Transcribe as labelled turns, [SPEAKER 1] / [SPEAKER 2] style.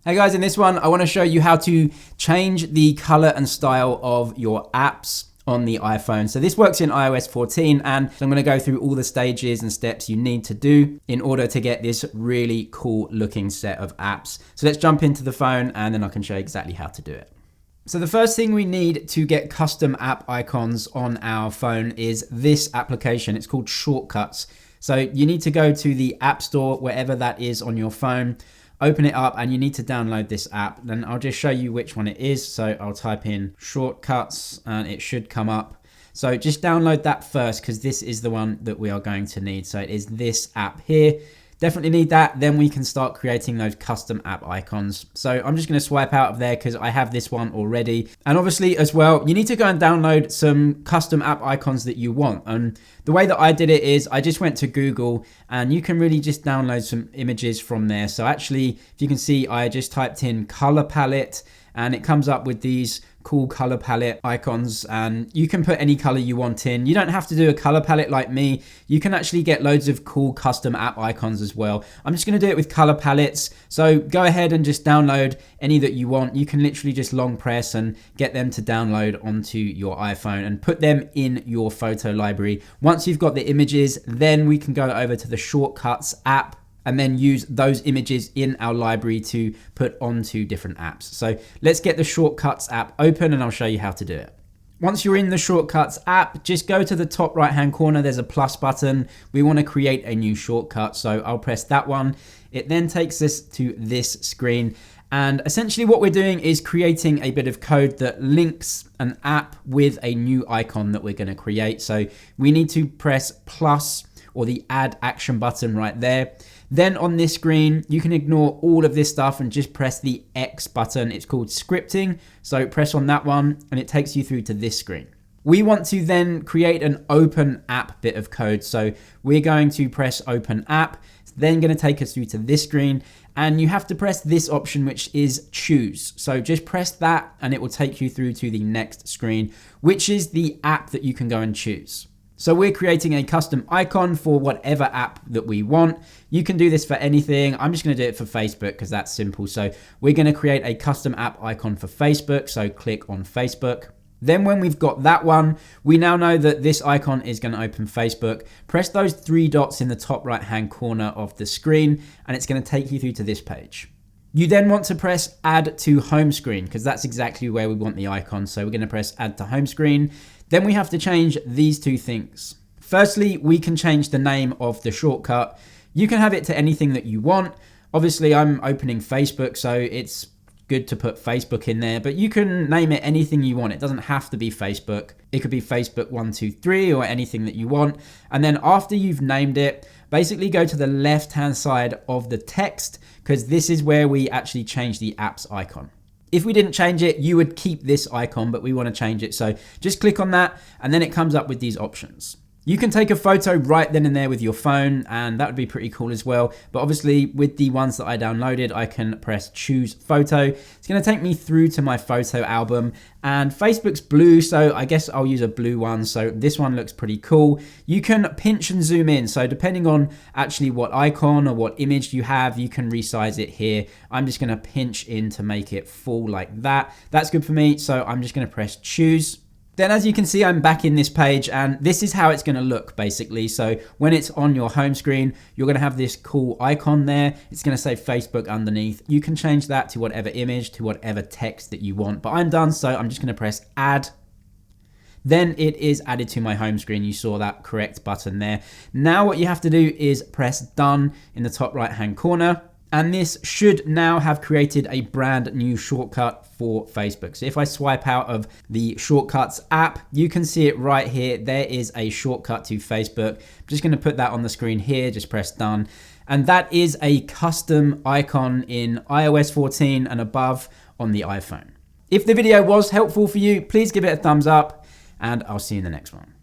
[SPEAKER 1] Hey guys, in this one, I want to show you how to change the color and style of your apps on the iPhone. So this works in iOS 14, and I'm going to go through all the stages and steps you need to do in order to get this really cool looking set of apps. So let's jump into the phone and then I can show you exactly how to do it. So the first thing we need to get custom app icons on our phone is this application. It's called Shortcuts. So you need to go to the App Store, wherever that is on your phone, open it up, and you need to download this app. Then I'll just show you which one it is. So I'll type in Shortcuts and it should come up. So just download that first because this is the one that we are going to need. So it is this app here. Definitely need that. Then we can start creating those custom app icons. So I'm just going to swipe out of there because I have this one already. And obviously as well, you need to go and download some custom app icons that you want. And the way that I did it is I just went to Google and you can really just download some images from there. So actually, if you can see, I just typed in color palette and it comes up with these cool color palette icons, and you can put any color you want in. You don't have to do a color palette like me. You can actually get loads of cool custom app icons as well. I'm just going to do it with color palettes. So go ahead and just download any that you want. You can literally just long press and get them to download onto your iPhone and put them in your photo library. Once you've got the images, then we can go over to the Shortcuts app and then use those images in our library to put onto different apps. So let's get the Shortcuts app open and I'll show you how to do it. Once you're in the Shortcuts app, just go to the top right hand corner. There's a plus button. We want to create a new shortcut. So I'll press that one. It then takes us to this screen. And essentially what we're doing is creating a bit of code that links an app with a new icon that we're going to create. So we need to press plus or the add action button right there. Then on this screen, you can ignore all of this stuff and just press the X button. It's called scripting. So press on that one and it takes you through to this screen. We want to then create an open app bit of code. So we're going to press open app. It's then going to take us through to this screen, and you have to press this option, which is choose. So just press that and it will take you through to the next screen, which is the app that you can go and choose. So we're creating a custom icon for whatever app that we want. You can do this for anything. I'm just going to do it for Facebook because that's simple. So we're going to create a custom app icon for Facebook. So click on Facebook. Then when we've got that one, we now know that this icon is going to open Facebook. Press those three dots in the top right hand corner of the screen and it's going to take you through to this page. You then want to press add to home screen because that's exactly where we want the icon. So we're going to press add to home screen. Then we have to change these two things. Firstly, we can change the name of the shortcut. You can have it to anything that you want. Obviously, I'm opening Facebook, so it's good to put Facebook in there, but you can name it anything you want. It doesn't have to be Facebook. It could be Facebook 123 or anything that you want. And then after you've named it, basically go to the left-hand side of the text because this is where we actually change the app's icon. If we didn't change it, you would keep this icon, but we want to change it. So just click on that and then it comes up with these options. You can take a photo right then and there with your phone, and that would be pretty cool as well. But obviously with the ones that I downloaded, I can press choose photo. It's going to take me through to my photo album, and Facebook's blue, so I guess I'll use a blue one. So this one looks pretty cool. You can pinch and zoom in. So depending on actually what icon or what image you have, you can resize it here. I'm just going to pinch in to make it full like that. That's good for me. So I'm just going to press choose. Then as you can see, I'm back in this page and this is how it's going to look basically. So when it's on your home screen, you're going to have this cool icon there. It's going to say Facebook underneath. You can change that to whatever image, to whatever text that you want, but I'm done. So I'm just going to press add. Then it is added to my home screen. You saw that correct button there. Now what you have to do is press done in the top right hand corner. And this should now have created a brand new shortcut for Facebook. So if I swipe out of the Shortcuts app, you can see it right here. There is a shortcut to Facebook. I'm just going to put that on the screen here. Just press done. And that is a custom icon in iOS 14 and above on the iPhone. If the video was helpful for you, please give it a thumbs up and I'll see you in the next one.